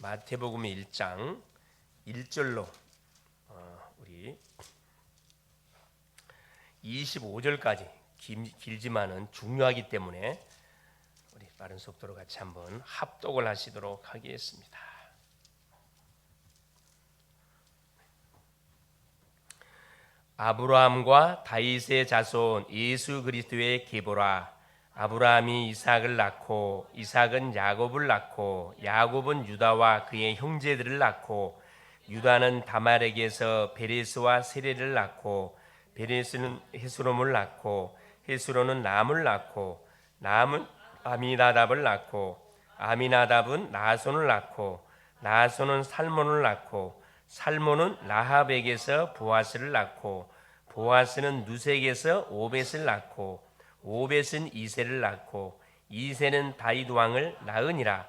마태복음 1장 1절로 우리 25절까지 길지만은 중요하기 때문에 우리 빠른 속도로 같이 한번 합독을 하시도록 하겠습니다. 아브라함과 다윗의 자손 예수 그리스도의 계보라. 아브라함이 이삭을 낳고 이삭은 야곱을 낳고 야곱은 유다와 그의 형제들을 낳고 유다는 다말에게서 베레스와 세레를 낳고 베레스는 헤스롬을 낳고 헤스롬은 람을 낳고 람은 아미나답을 낳고 아미나답은 나손을 낳고 나손은 살몬을 낳고 살몬은 라합에게서 보아스를 낳고 보아스는 누색에서 오벳을 낳고 오벳은 이새를 낳고 이새는 다윗 왕을 낳으니라.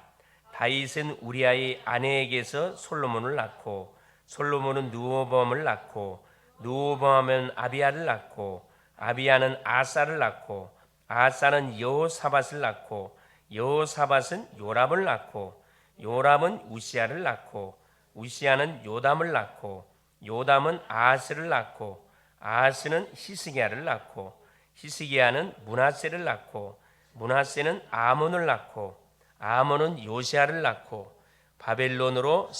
다윗은 우리아의 아내에게서 솔로몬을 낳고 솔로몬은 느호밤을 낳고 느호밤은 아비야를 낳고 아비야는 아사를 낳고 아사는 여호사밧을 낳고 여호사밧은 요람을 낳고 요람은 우시야를 낳고 우시야는 요담을 낳고 요담은 아하스를 낳고 아하스는 히스기야를 낳고 히스기야는 므낫세를 낳고 므낫세는 아몬을 낳고 아몬은 요시야를 낳고 바벨론으로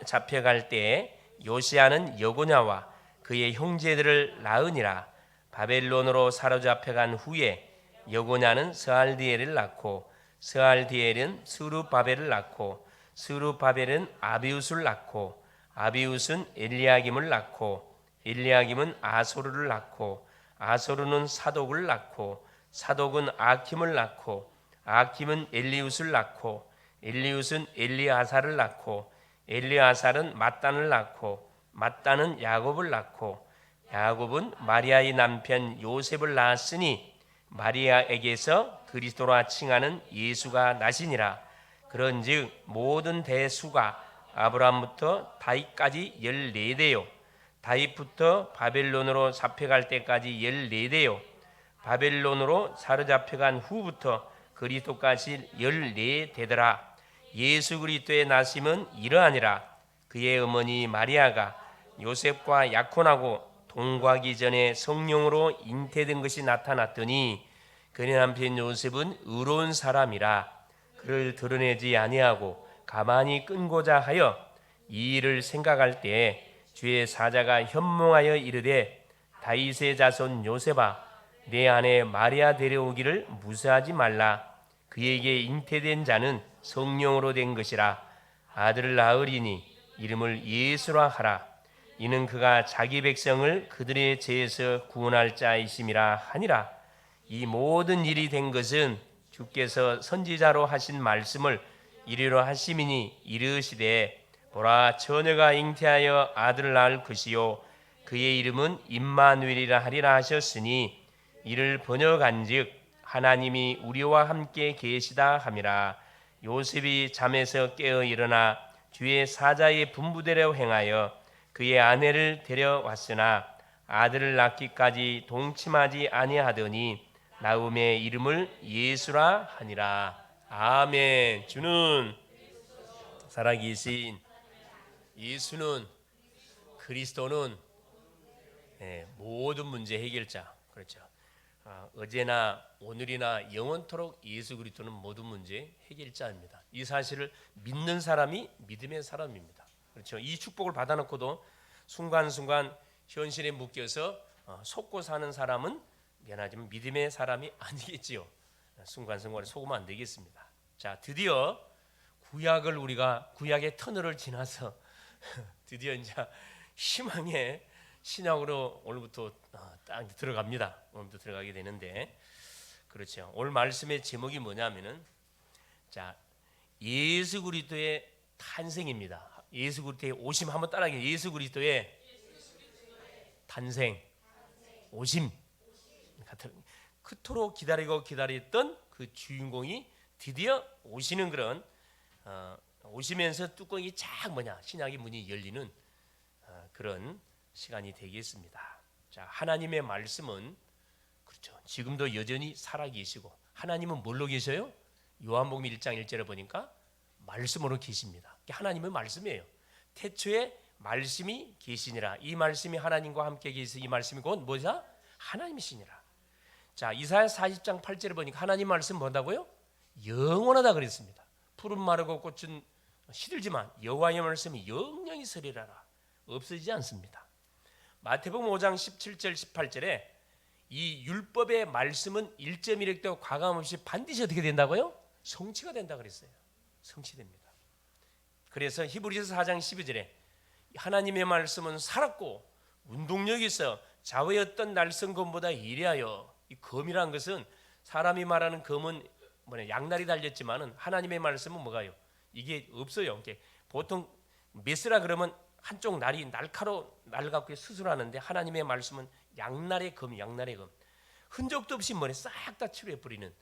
잡혀갈 때에 요시야는 여고냐와 그의 형제들을 낳으니라. 바벨론으로 사로잡혀간 후에 여고냐는 스알디엘을 낳고 스알디엘은 스루바벨을 낳고 스루바벨은 아비웃을 낳고 아비웃은 엘리야김을 낳고 엘리야김은 아소르를 낳고 아소르는 사독을 낳고 사독은 아킴을 낳고 아킴은 엘리웃을 낳고 엘리웃은 엘리아사를 낳고 엘리아사는 mat단을 낳고 mat단은 야곱을 낳고 야곱은 마리아의 남편 요셉을 낳았으니 마리아에게서 그리스도라 칭하는 예수가 나시니라. 그런즉 모든 대수가 아브라함부터 다윗까지 14대요 다윗부터 바벨론으로 잡혀갈 때까지 14대요 바벨론으로 사로잡혀간 후부터 그리스도까지 14대더라. 예수 그리스도의 나심은 이러하니라. 그의 어머니 마리아가 요셉과 약혼하고 동거하기 전에 성령으로 잉태된 것이 나타났더니 그의 남편 요셉은 의로운 사람이라 그를 드러내지 아니하고 가만히 끈고자 하여 이 일을 생각할 때에 주의 사자가 현몽하여 이르되 다윗의 자손 요셉아 내 아내 마리아 데려오기를 무사하지 말라. 그에게 잉태된 자는 성령으로 된 것이라. 아들을 낳으리니 이름을 예수라 하라. 이는 그가 자기 백성을 그들의 죄에서 구원할 자이심이라 하니라. 이 모든 일이 된 것은 주께서 선지자로 하신 말씀을 이루려 하심이니 이르시되 보라 처녀가 잉태하여 아들을 낳을 것이요 그의 이름은 임마누엘이라 하리라 하셨으니 이를 번역한즉 하나님이 우리와 함께 계시다 함이라. 요셉이 잠에서 깨어 일어나 주의 사자의 분부대로 행하여 그의 아내를 데려왔으나 아들을 낳기까지 동침하지 아니하더니 나음의 이름을 예수라 하니라. 아멘. 주는 살아계신 예수는 그리스도는 모든 문제 해결자. 그렇죠. 어제나 오늘이나 영원토록 예수 그리스도는 모든 문제 해결자입니다. 이 사실을 믿는 사람이 믿음의 사람입니다. 그렇죠. 이 축복을 받아놓고도 순간순간 현실에 묶여서 속고 사는 사람은 미안하지만 믿음의 사람이 아니겠지요. 순간순간에 속으면 안 되겠습니다. 자, 드디어 구약의 터널을 지나서 드디어 이제 희망의 신약으로 오늘부터 딱 들어갑니다. 오늘부터 들어가게 되는데 그렇죠. 오늘 말씀의 제목이 뭐냐면은 자 예수 그리스도의 탄생입니다. 예수 그리스도의 오심 한번 따라하게. 예수 그리스도의 탄생, 오심. 그토록 기다렸던 그 주인공이 드디어 오시는 그런 오시면서 뚜껑이 쫙 신약의 문이 열리는 그런 시간이 되겠습니다. 자, 하나님의 말씀은 그렇죠. 지금도 여전히 살아계시고 하나님은 뭘로 계셔요? 요한복음 1장 1절에 보니까 말씀으로 계십니다. 하나님의 말씀이에요. 태초에 말씀이 계시니라. 이 말씀이 하나님과 함께 계시 이 말씀이 곧 뭐냐? 하나님이시니라. 자, 이사야 40장 8절에 보니까 하나님 말씀 뭐다고요? 영원하다 그랬습니다. 푸른 마르고 꽃은 시들지만 여호와의 말씀이 영영이 서리라라. 없어지지 않습니다. 마태복음 5장 17절 18절에 이 율법의 말씀은 1.1획도 과감없이 반드시 어떻게 된다고요? 성취가 된다 그랬어요. 성취됩니다. 그래서 히브리서 4장 12절에 하나님의 말씀은 살았고 운동력이 있어 좌우의 어떤 날선 검보다 이래하여, 이 검이란 것은 사람이 말하는 검은 양날이 달렸지만은 하나님의 말씀은 뭐가요? 이게 없어요. 이게 보통 메스라 그러면 한쪽 날이 날 갖고 수술하는데 하나님의 말씀은 양날의 검, 양날의 검. 흔적도 없이 싹 다 치료해 버리는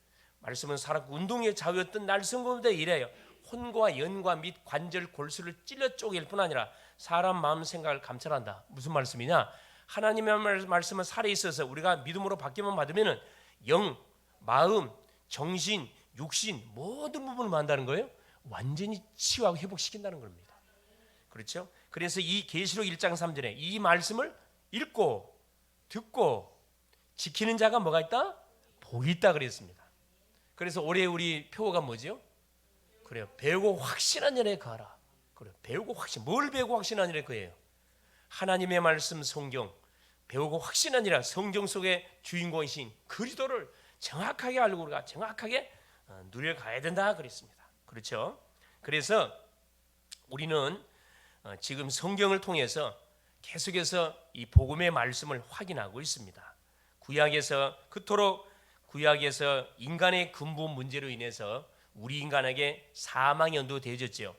말씀은 살았고 운동의 좌우였던 날선 검보다 이래요. 혼과 연과 및 관절 골수를 찔러 쪼갤 뿐 아니라 사람 마음 생각을 감찰한다. 무슨 말씀이냐? 하나님의 말씀은 살아 있어서 우리가 믿음으로 받기만 받으면은 영, 마음, 정신, 육신 모든 부분을 만다는 거예요. 완전히 치유하고 회복시킨다는 겁니다. 그렇죠? 그래서 이 계시록 1장 3절에 이 말씀을 읽고 듣고 지키는 자가 뭐가 있다? 복이 있다 그랬습니다. 그래서 올해 우리 표어가 뭐죠? 그래요. 배우고 확신한 일에 가라. 그래요. 배우고 확신. 뭘 배우고 확신한 일에 거예요? 하나님의 말씀 성경 배우고 확신하니라. 성경 속의 주인공이신 그리스도를 정확하게 알고 우리가 정확하게 누려가야 된다 그랬습니다. 그렇죠? 그래서 우리는 지금 성경을 통해서 계속해서 이 복음의 말씀을 확인하고 있습니다. 그토록 구약에서 인간의 근본 문제로 인해서 우리 인간에게 사망이 연도되어졌죠.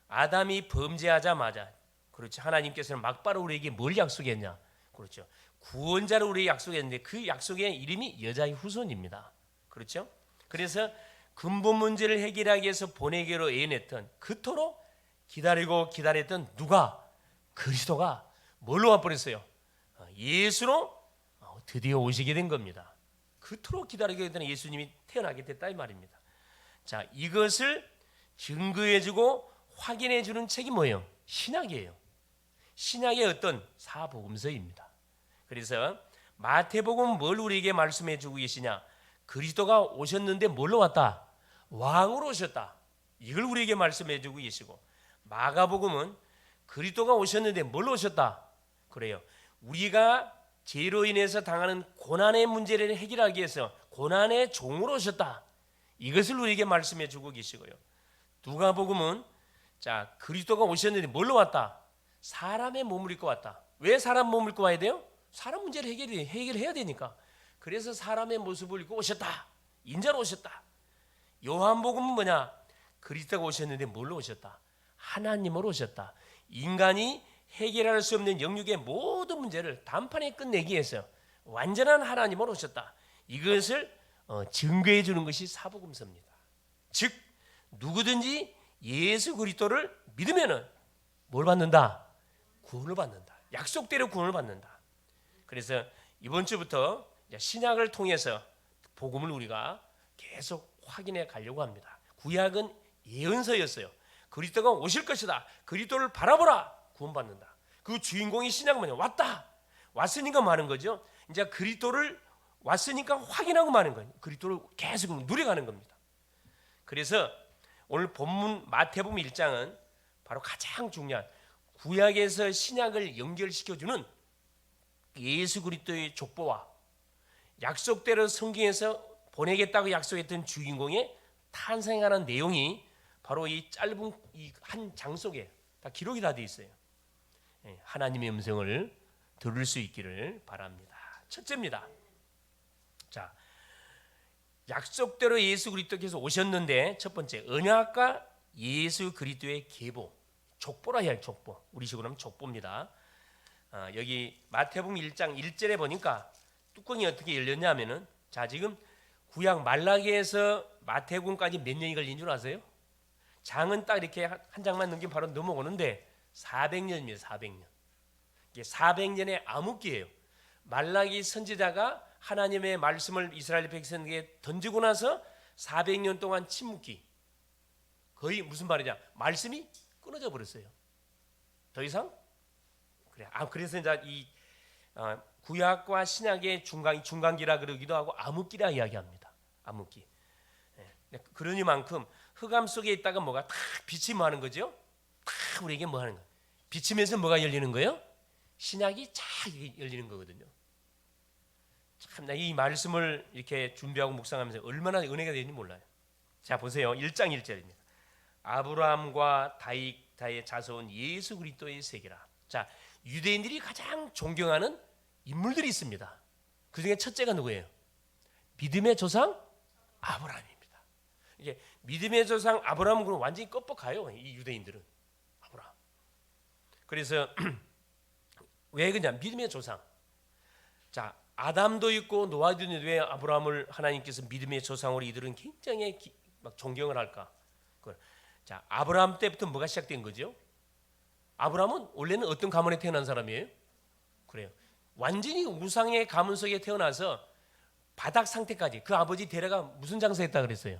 아담이 범죄하자마자, 그렇죠, 하나님께서는 막바로 우리에게 뭘 약속했냐? 그렇죠, 구원자를 우리에게 약속했는데 그 약속의 이름이 여자의 후손입니다. 그렇죠? 그래서 근본 문제를 해결하기 위해서 보내기로 애원했던, 그토록 기다리고 기다렸던 누가? 그리스도가 뭘로 와버렸어요? 예수로 드디어 오시게 된 겁니다. 그토록 기다리게 되던 예수님이 태어나게 됐다 이 말입니다. 자, 이것을 증거해주고 확인해주는 책이 뭐예요? 신약이에요. 신약의 어떤 사복음서입니다. 그래서 마태복음은 뭘 우리에게 말씀해주고 계시냐? 그리스도가 오셨는데 뭘로 왔다? 왕으로 오셨다. 이걸 우리에게 말씀해주고 계시고, 마가복음은 그리스도가 오셨는데 뭘로 오셨다? 그래요. 우리가 죄로 인해서 당하는 고난의 문제를 해결하기 위해서 고난의 종으로 오셨다. 이것을 우리에게 말씀해 주고 계시고요. 누가복음은 자, 그리스도가 오셨는데 뭘로 왔다? 사람의 몸을 입고 왔다. 왜 사람 몸을 입고 와야 돼요? 사람 문제를 해결해야 되니까. 그래서 사람의 모습을 입고 오셨다. 인자로 오셨다. 요한복음은 뭐냐? 그리스도가 오셨는데 뭘로 오셨다? 하나님으로 오셨다. 인간이 해결할 수 없는 영육의 모든 문제를 단판에 끝내기 위해서 완전한 하나님으로 오셨다. 이것을 증거해 주는 것이 사복음서입니다. 즉 누구든지 예수 그리스도를 믿으면은 뭘 받는다? 구원을 받는다. 약속대로 구원을 받는다. 그래서 이번 주부터 신약을 통해서 복음을 우리가 계속 확인해 가려고 합니다. 구약은 예언서였어요. 그리스도가 오실 것이다. 그리스도를 바라보라. 구원받는다. 그 주인공이 신약은 뭐냐? 왔다. 왔으니까 마는 거죠. 이제 그리스도를 왔으니까 확인하고 마는 거예요. 그리스도를 계속 누려가는 겁니다. 그래서 오늘 본문 마태복음 1장은 바로 가장 중요한 구약에서 신약을 연결시켜주는 예수 그리스도의 족보와 약속대로 성경에서 보내겠다고 약속했던 주인공의 탄생하는 내용이 바로 이 짧은 이 한 장 속에 다 기록이 다 되어 있어요. 하나님의 음성을 들을 수 있기를 바랍니다. 첫째입니다. 자, 약속대로 예수 그리스도께서 오셨는데 첫 번째 언약과 예수 그리스도의 계보, 족보라 해야 할 족보. 우리식으로 하면 족보입니다. 여기 마태복음 1장 1절에 보니까 뚜껑이 어떻게 열렸냐면은, 자, 지금 구약 말라기에서 마태복음까지 몇 년이 걸린 줄 아세요? 장은 딱 이렇게 한 장만 넘기면 바로 넘어오는데 400년입니다. 400년. 이게 400년의 암흑기예요. 말라기 선지자가 하나님의 말씀을 이스라엘 백성에게 던지고 나서 400년 동안 침묵기. 거의 무슨 말이냐? 말씀이 끊어져 버렸어요. 더 이상 그래. 그래서 이제 이 구약과 신약의 중간기라 그러기도 하고 암흑기라 이야기합니다. 암흑기. 그러니만큼 흑암 속에 있다가 뭐가 탁 빛이 뭐 하는 거죠? 탁 우리에게 뭐 하는 거? 비치면서 뭐가 열리는 거예요? 신약이 쫙 열리는 거거든요. 참, 이 말씀을 이렇게 준비하고 묵상하면서 얼마나 은혜가 되는지 몰라요. 자, 보세요. 1장 1절입니다. 아브라함과 다윗의 자손 예수 그리스도의 세계라. 자, 유대인들이 가장 존경하는 인물들이 있습니다. 그 중에 첫째가 누구예요? 믿음의 조상 아브라함입니다. 이게 믿음의 조상 아브라함은 완전히 껍벅가요. 이 유대인들은 아브라함. 그래서 왜 그냐? 믿음의 조상. 자, 아담도 있고 노아도 있는데 왜 아브라함을 하나님께서 믿음의 조상으로 이들은 굉장히 막 존경을 할까? 자, 아브라함 때부터 뭐가 시작된 거죠? 아브라함은 원래는 어떤 가문에 태어난 사람이에요? 그래요. 완전히 우상의 가문 속에 태어나서 바닥 상태까지 그 아버지 데려가 무슨 장사했다 그랬어요?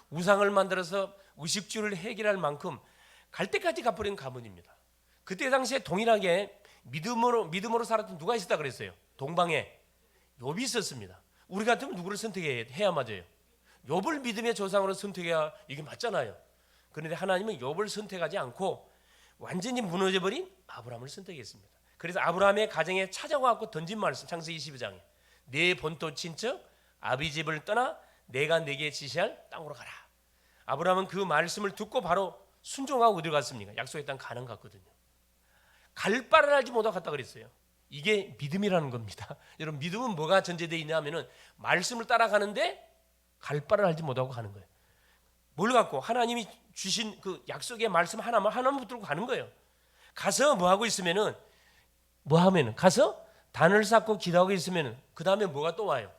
우상을 만들어서 의식주를 해결할 만큼 갈 때까지 가버린 가문입니다. 그때 당시에 동일하게 믿음으로 살았던 누가 있었다 그랬어요? 동방에 욥이 있었습니다. 우리 같으면 누구를 선택해야 맞아요? 욥을 믿음의 조상으로 선택해야 이게 맞잖아요. 그런데 하나님은 욥을 선택하지 않고 완전히 무너져버린 아브라함을 선택했습니다. 그래서 아브라함의 가정에 찾아와서 던진 말씀 창세기 22장에 내 본토 친척 아비 집을 떠나 내가 내게 지시할 땅으로 가라. 아브라함은 그 말씀을 듣고 바로 순종하고 어디 갔습니까? 약속의 땅 가나안 갔거든요. 갈 바를 알지 못하고 갔다 그랬어요. 이게 믿음이라는 겁니다. 여러분, 믿음은 뭐가 전제되어 있냐 하면은 말씀을 따라가는데 갈 바를 알지 못하고 가는 거예요. 뭘 갖고? 하나님이 주신 그 약속의 말씀 하나만 붙들고 가는 거예요. 가서 뭐 하고 있으면은 뭐 하면은 가서 단을 쌓고 기도하고 있으면은 그 다음에 뭐가 또 와요?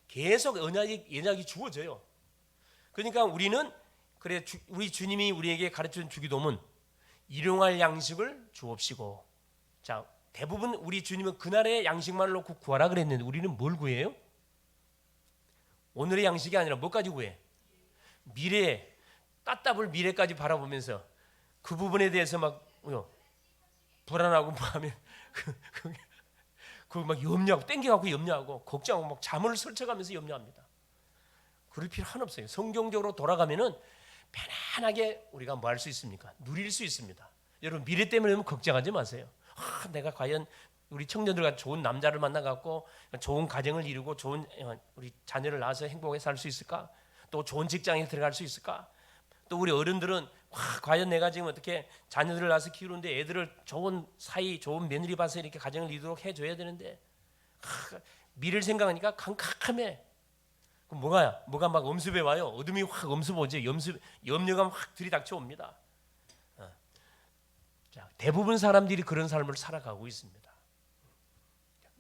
계속 언약이 주어져요. 그러니까 우리는 그래 우리 주님이 우리에게 가르쳐준 주기도문 일용할 양식을 주옵시고. 자, 대부분 우리 주님은 그날의 양식만을 놓고 구하라 그랬는데 우리는 뭘 구해요? 오늘의 양식이 아니라 뭐까지 구해? 미래, 따따블 미래까지 바라보면서 그 부분에 대해서 막 불안하고 뭐하면 그 막 염려하고 땡겨갖고 염려하고 걱정하고 막 잠을 설쳐가면서 염려합니다. 그럴 필요 하나 없어요. 성경적으로 돌아가면은 편안하게 우리가 뭐 할 수 있습니까? 누릴 수 있습니다. 여러분, 미래 때문에 걱정하지 마세요. 내가 과연 우리 청년들과 좋은 남자를 만나갖고 좋은 가정을 이루고 좋은 우리 자녀를 낳아서 행복하게 살 수 있을까? 또 좋은 직장에 들어갈 수 있을까? 또 우리 어른들은 과연 내가 지금 어떻게 자녀들을 낳아서 키우는데 애들을 좋은 사이, 좋은 며느리 봐서 이렇게 가정을 이루도록 해줘야 되는데 미래를 생각하니까 캄캄해. 그럼 뭐가 막 엄습해 와요. 어둠이 확 엄습 오지. 염려가 확 들이닥쳐 옵니다. 자, 대부분 사람들이 그런 삶을 살아가고 있습니다.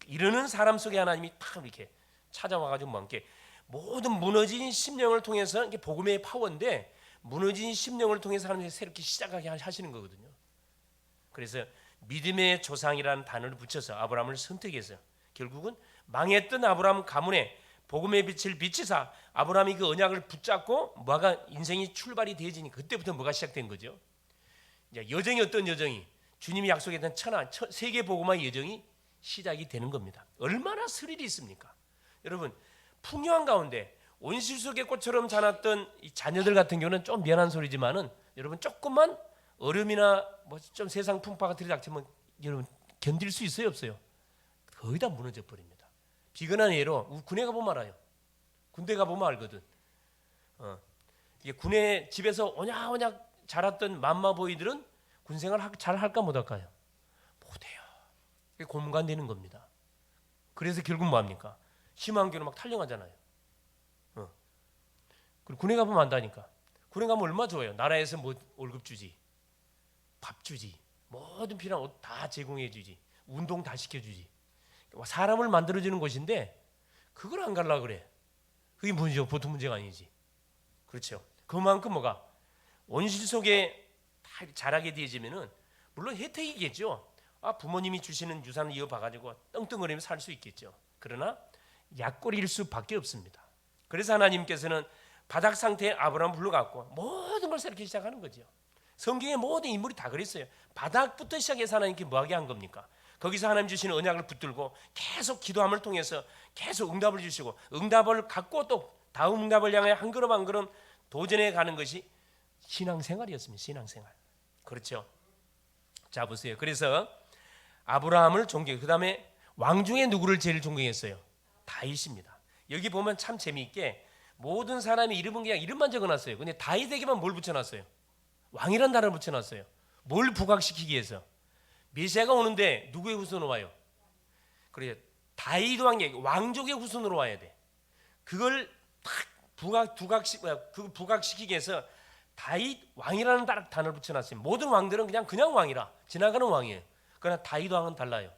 이러는 사람 속에 하나님이 탁 이렇게 찾아와가지고 뭐 이렇게 모든 무너진 심령을 통해서 이게 복음의 파워인데 무너진 심령을 통해서 하나님이 새롭게 시작하게 하시는 거거든요. 그래서 믿음의 조상이라는 단어를 붙여서 아브라함을 선택해서 결국은 망했던 아브라함 가문에 복음의 빛을 비치사 아브라함이 그 언약을 붙잡고 뭐가 인생이 출발이 되어지니 그때부터 뭐가 시작된 거죠. 이제 여정이 어떤 여정이 주님이 약속했던 세계 복음화의 여정이 시작이 되는 겁니다. 얼마나 스릴이 있습니까? 여러분, 풍요한 가운데 온실 속의 꽃처럼 자랐던 이 자녀들 같은 경우는 좀 미안한 소리지만은 여러분 조금만 얼음이나 뭐 좀 세상 풍파가 들이닥치면 여러분 견딜 수 있어요, 없어요? 거의 다 무너져 버립니다. 비근한 예로 군에 가보면 알아요. 군대 가보면 알거든. 이게 군에 집에서 오냐오냐 자랐던 맘마보이들은 군생활 잘 할까 못할까요? 못해요. 그게 공간되는 겁니다. 그래서 결국 뭐합니까? 심한교로 막 탈영하잖아요. 그리고 군에 가보면 안다니까. 군에 가면 얼마 좋아요. 나라에서 뭐 월급 주지, 밥 주지, 모든 필요한 옷 다 제공해 주지, 운동 다 시켜주지. 사람을 만들어주는 곳인데 그걸 안 가려고 그래. 그게 문제죠. 보통 문제가 아니지. 그렇죠. 그만큼 뭐가 온실 속에 다 자라게 되어지면은 물론 혜택이겠죠. 부모님이 주시는 유산을 이어봐가지고 떵떵거리며 살 수 있겠죠. 그러나 약골일 수밖에 없습니다. 그래서 하나님께서는 바닥 상태의 아브라함을 불러갖고 모든 걸 새롭게 시작하는 거죠. 성경의 모든 인물이 다 그랬어요. 바닥부터 시작해서 하나님께 뭐하게 한 겁니까? 거기서 하나님 주시는 언약을 붙들고 계속 기도함을 통해서 계속 응답을 주시고, 응답을 갖고 또 다음 응답을 향해 한 걸음 한 걸음 도전해 가는 것이 신앙생활이었습니다. 신앙생활. 그렇죠. 자, 보세요. 그래서 아브라함을 존경해. 그 다음에 왕 중에 누구를 제일 존경했어요? 다윗입니다. 여기 보면 참 재미있게 모든 사람이 이름은 그냥 이름만 적어놨어요. 근데 다윗에게만 뭘 붙여놨어요? 왕이란 단어를 붙여놨어요. 뭘 부각시키기 위해서? 메시아가 오는데 누구의 후손으로 와요? 그래, 다윗 왕의 왕족의 후손으로 와야 돼. 그걸 딱 부각시키기 위해서 다윗 왕이라는 단어를 붙여놨어요. 모든 왕들은 그냥 왕이라 지나가는 왕이에요. 그러나 다윗 왕은 달라요.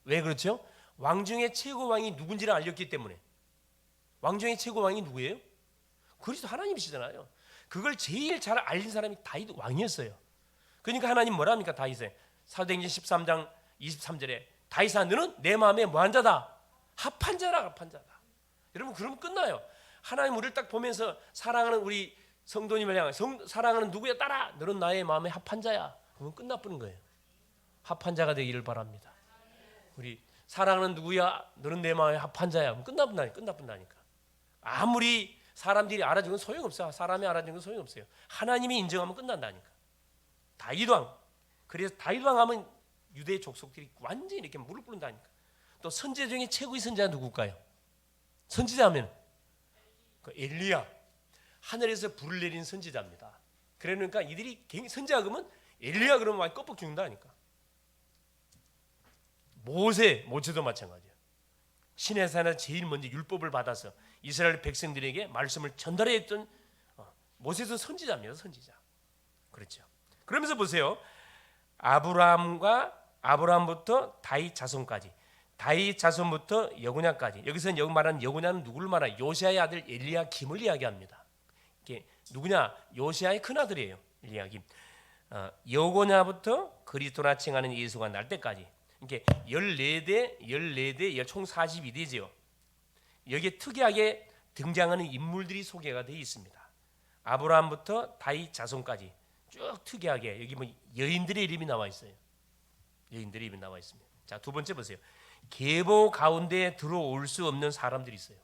왜 그렇죠? 왕 중에 최고 왕이 누군지를 알렸기 때문에. 왕 중에 최고 왕이 누구예요? 그리스도 하나님이시잖아요. 그걸 제일 잘 알린 사람이 다윗 왕이었어요. 그러니까 하나님 뭐라 합니까? 다윗에 사도행전 13장 23절에 다윗아 너는 내 마음에 뭐한 자다? 합한 자라. 합한 자다. 여러분 그러면 끝나요. 하나님 우리를 딱 보면서 사랑하는 우리 성도님을 향해 사랑하는 누구야 따라 너는 나의 마음에 합한 자야. 그러면 끝나버린 거예요. 합한 자가 되기를 바랍니다. 우리 사랑하는 누구야 너는 내 마음에 합한 자야. 그러면 끝나버린다니까. 아무리 사람들이 알아주는 건 소용없어요. 사람이 알아주는 건 소용없어요. 하나님이 인정하면 끝난다니까. 다윗 왕. 그래서 다윗 왕 하면 유대 족속들이 완전히 이렇게 무릎 꿇는다니까. 또 선지자 중에 최고의 선지자가 누굴까요? 선지자 하면 그 엘리야. 하늘에서 불을 내린 선지자입니다. 그러니까 이들이 선지자 그러면 엘리야 그러면 많이 껍벅 죽는다니까. 모세도 마찬가지예요. 시내산에서 제일 먼저 율법을 받아서 이스라엘 백성들에게 말씀을 전달했던 모세도 선지자입니다. 선지자. 그렇죠. 그러면서 보세요. 아브라함부터 다윗 자손까지, 다윗 자손부터 여고냐까지. 여기서 여기 말하는 여고냐는 누구를 말하냐? 요시아의 아들 엘리야김을 이야기합니다. 이게 누구냐? 요시아의 큰 아들이에요. 엘리야김. 여고냐부터 그리스도라 칭하는 예수가 날 때까지. 이게 14대 총 42대지요. 여기에 특이하게 등장하는 인물들이 소개가 되어 있습니다. 아브라함부터 다윗 자손까지 쭉 특이하게 여기 뭐 여인들의 이름이 나와 있어요. 여인들의 이름이 나와 있습니다. 자, 두 번째 보세요. 계보 가운데 들어올 수 없는 사람들이 있어요.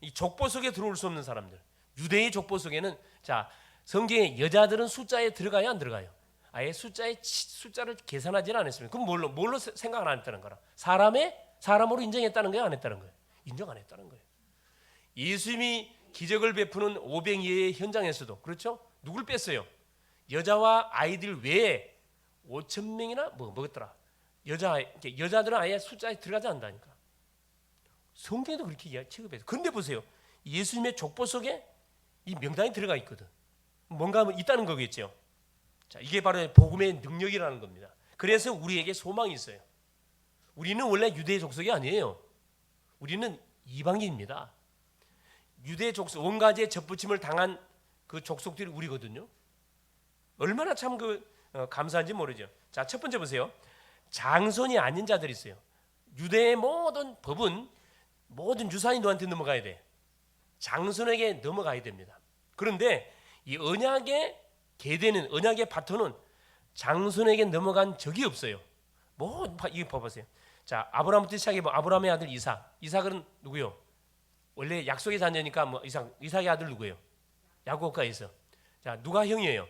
이 족보 속에 들어올 수 없는 사람들. 유대의 족보 속에는 자, 성경에 여자들은 숫자에 들어가요, 안 들어가요? 아예 숫자를 계산하지는 않았습니다. 그럼 뭘로 생각을 안 했다는 거라? 사람으로 인정했다는 거예요, 안 했다는 거예요? 인정 안 했다는 거예요. 예수님이 기적을 베푸는 오병이의 현장에서도 그렇죠? 누굴 뺐어요? 여자와 아이들 외에 5천 명이나 뭐였더라? 여자들은 아예 숫자에 들어가지 않는다니까. 성경에도 그렇게 취급해서. 그런데 보세요. 예수님의 족보 속에 이 명단이 들어가 있거든. 뭔가 있다는 거겠죠. 자, 이게 바로 복음의 능력이라는 겁니다. 그래서 우리에게 소망이 있어요. 우리는 원래 유대 족속이 아니에요. 우리는 이방인입니다. 유대 족속, 원가지의 접붙임을 당한 그 족속들이 우리거든요. 얼마나 참 감사한지 모르죠. 자, 첫 번째 보세요. 장손이 아닌 자들이 있어요. 유대의 모든 법은 모든 유산이 너한테 넘어가야 돼. 장손에게 넘어가야 됩니다. 그런데 이 언약의 계대는 언약의 바톤은 장손에게 넘어간 적이 없어요. 이거 봐보세요. 자, 아브라함부터 시작해 봐. 아브라함의 아들 이삭. 이삭은 누구요? 원래 약속의 자녀니까 이삭의 아들 누구예요? 야곱과 에서. 자, 누가 형이에요?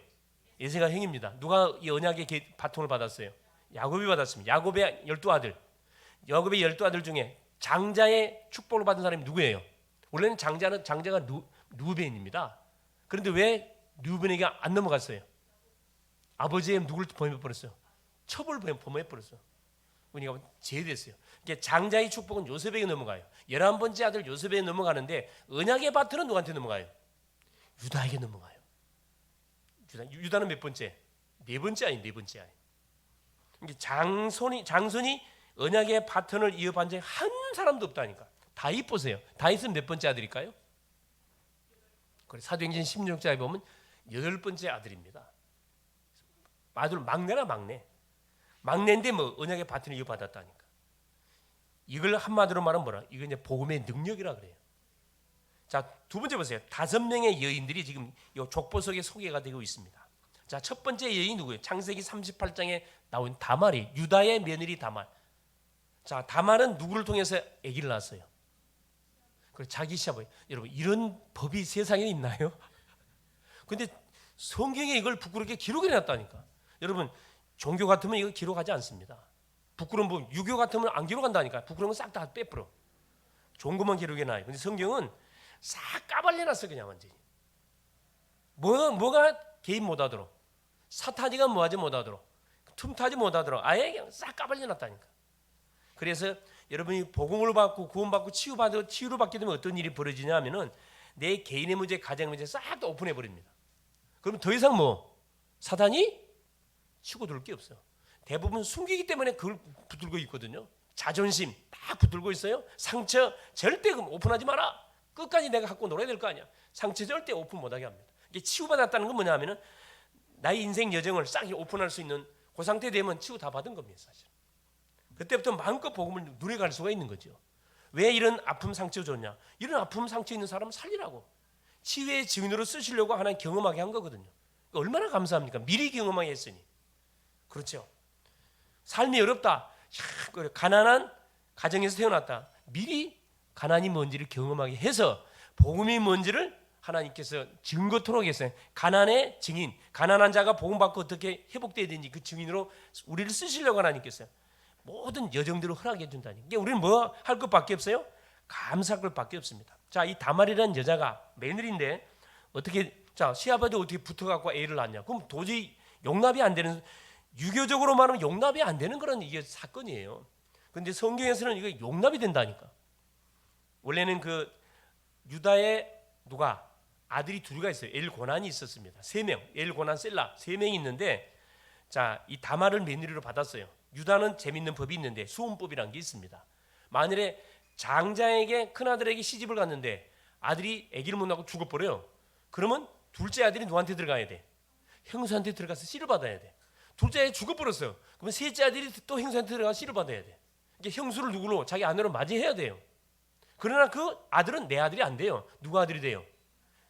에서가 형입니다. 누가 이 언약의 바통을 받았어요? 야곱이 받았습니다. 야곱의 12아들. 야곱의 12아들 중에 장자의 축복을 받은 사람이 누구예요? 원래는 장자가 루벤입니다. 그런데 왜 루벤에게 안 넘어갔어요? 아버지의 누굴 범해버렸어요? 첩을 범해버렸어요. 그러니까 제외됐어요. 장자의 축복은 요셉에게 넘어가요. 11번째 아들 요셉에게 넘어가는데 언약의 바트는 누구한테 넘어가요? 유다에게 넘어가요. 유다는 몇 번째? 네 번째 아니, 네 번째 아니. 장손이 언약의 바톤을 이어받은 적이 한 사람도 없다니까. 다윗 보세요. 다윗은 몇 번째 아들일까요? 사도행전 16장에 보면 8번째 아들입니다. 아들 막내나 막내. 막내인데 뭐 언약의 바톤을 이어받았다니까. 이걸 한마디로 말하면 뭐라? 이거 이제 복음의 능력이라 그래요. 자, 두 번째 보세요. 5명의 여인들이 지금 이 족보 속에 소개가 되고 있습니다. 자, 첫 번째 여인이 누구예요? 창세기 38장에 나온 다말이, 유다의 며느리 다말. 자, 다말은 누구를 통해서 아기를 낳았어요? 그 자기 시아버지. 여러분, 이런 법이 세상에 있나요? 근데 성경에 이걸 부끄럽게 기록해 놨다니까. 여러분, 종교 같으면 이거 기록하지 않습니다. 부끄러운 법, 유교 같으면 안 기록한다니까. 부끄러운 건 싹 다 빼버려. 좋은 것만 기록해 놔요. 근데 성경은 싹 까발려 놨어, 그냥 완전히. 뭐가 개입 못 하도록, 사탄이가 뭐하지 못하도록, 틈타지 못하도록 아예 그냥 싹 까발려 놨다니까. 그래서 여러분이 복음을 받고 구원받고 치유를 받게 되면 어떤 일이 벌어지냐 하면은 내 개인의 문제, 가정 문제 싹 다 오픈해 버립니다. 그럼 더 이상 사탄이 치고 들을 게 없어요. 대부분 숨기기 때문에 그걸 붙들고 있거든요. 자존심 딱 붙들고 있어요. 상처 절대 오픈하지 마라. 끝까지 내가 갖고 놀아야 될 거 아니야. 상처 절대 오픈 못하게 합니다. 이게 치유받았다는 건 뭐냐면은 나의 인생 여정을 싹 오픈할 수 있는 그 상태 되면 치유 다 받은 겁니다, 사실. 그때부터 마음껏 복음을 누려갈 수가 있는 거죠. 왜 이런 아픔 상처 줬냐? 이런 아픔 상처 있는 사람은 살리라고, 치유의 증인으로 쓰시려고 하나님 경험하게 한 거거든요. 얼마나 감사합니까? 미리 경험하게 했으니. 그렇죠. 삶이 어렵다, 가난한 가정에서 태어났다, 미리 가난이 뭔지를 경험하게 해서 복음이 뭔지를 하나님께서 증거토록 했어요. 가난의 증인, 가난한 자가 복음 받고 어떻게 회복돼야 되는지 그 증인으로 우리를 쓰시려고 하나님께서 모든 여정들을 허락해 준다니. 그러니까 우리는 뭐 할 것밖에 없어요? 감사할 것밖에 없습니다. 자, 이 다말이라는 여자가 며느리인데 어떻게, 자, 시아버지 어떻게 붙어갖고 애를 낳냐? 그럼 도저히 용납이 안 되는, 유교적으로 말하면 용납이 안 되는 그런 이게 사건이에요. 근데 성경에서는 이거 용납이 된다니까. 원래는 그 유다의 누가 아들이 둘이가 있어요. 엘고난이 있었습니다. 3명, 엘고난, 셀라 3명이 있는데, 자, 이 다말을 며느리로 받았어요. 유다는 재밌는 법이 있는데 수혼법이라는 게 있습니다. 만일에 장자에게, 큰아들에게 시집을 갔는데 아들이 아기를 못 낳고 죽어버려요. 그러면 둘째 아들이 누구한테 들어가야 돼? 형수한테 들어가서 씨를 받아야 돼. 둘째 아들이 죽어버렸어요. 그러면 셋째 아들이 또 형수한테 들어가서 씨를 받아야 돼. 이게 형수를 누구로? 자기 아내로 맞이해야 돼요. 그러나 그 아들은 내 아들이 안 돼요. 누구 아들이 돼요?